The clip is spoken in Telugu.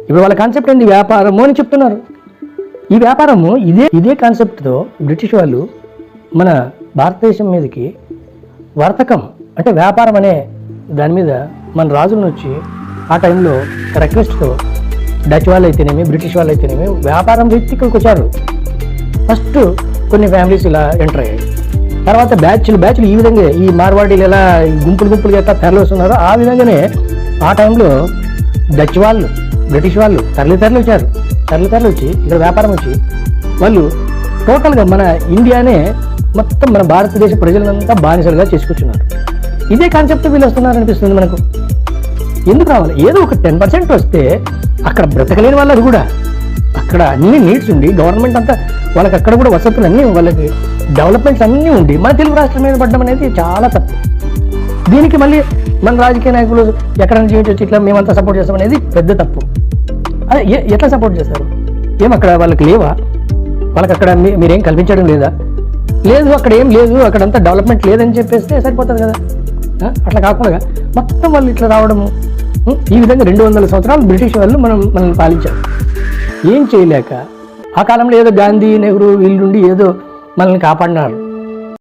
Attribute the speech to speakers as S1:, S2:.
S1: ఇప్పుడు వాళ్ళ కాన్సెప్ట్ ఏంది? వ్యాపారము అని చెప్తున్నారు. ఈ వ్యాపారము ఇదే కాన్సెప్ట్తో బ్రిటిష్ వాళ్ళు మన భారతదేశం మీదకి వర్తకం అంటే వ్యాపారం అనే దాని మీద మన రాజులను వచ్చి ఆ టైంలో రిక్వెస్ట్తో డచ్ వాళ్ళు అయితేనేమి, బ్రిటిష్ వాళ్ళు అయితేనేమి వ్యాపారం రీతికి వచ్చారు. ఫస్ట్ కొన్ని ఫ్యామిలీస్ ఇలా ఎంటర్ అయ్యాయి. తర్వాత బ్యాచ్లు ఈ విధంగా ఈ మార్వాడీలు ఎలా గుంపులుగా ఎట్లా తరలి వస్తున్నారో ఆ విధంగానే ఆ టైంలో డచ్ వాళ్ళు, బ్రిటిష్ వాళ్ళు తరలి వచ్చారు. తరలి వచ్చి ఇక్కడ వ్యాపారం వచ్చి వాళ్ళు టోటల్గా మన ఇండియానే మొత్తం మన భారతదేశ ప్రజలంతా బానిసలుగా చేసుకొచ్చున్నారు. ఇదే కాన్సెప్ట్ వీళ్ళు వస్తున్నారు అనిపిస్తుంది మనకు. ఎందుకు రావాలి? ఏదో ఒక 10% వస్తే అక్కడ బ్రతకలేని వాళ్ళది కూడా అక్కడ అన్ని నీడ్స్ ఉండి గవర్నమెంట్ అంతా వాళ్ళకి అక్కడ కూడా వసతులు అన్నీ వాళ్ళకి డెవలప్మెంట్స్ అన్నీ ఉండి మన తెలుగు రాష్ట్రం మీద పడ్డం అనేది చాలా తప్పు. దీనికి మళ్ళీ మన రాజకీయ నాయకులు ఎక్కడ నుంచి వచ్చి ఇట్లా మేమంతా సపోర్ట్ చేస్తాం అనేది పెద్ద తప్పు. అదే ఎట్లా సపోర్ట్ చేస్తారు? ఏం అక్కడ వాళ్ళకి లేవా? వాళ్ళకి అక్కడ మీరేం కల్పించడం లేదా? లేదు, అక్కడ ఏం లేదు, అక్కడంతా డెవలప్మెంట్ లేదని చెప్పేస్తే సరిపోతుంది కదా. అట్లా కాకుండా మొత్తం వాళ్ళు ఇట్లా రావడము, ఈ విధంగా 200 సంవత్సరాలు బ్రిటిష్ వాళ్ళు మనల్ని పాలించారు. ఏం చేయలేక ఆ కాలంలో ఏదో గాంధీ, నెహ్రూ వీళ్ళుండి ఏదో మనల్ని కాపాడినారు.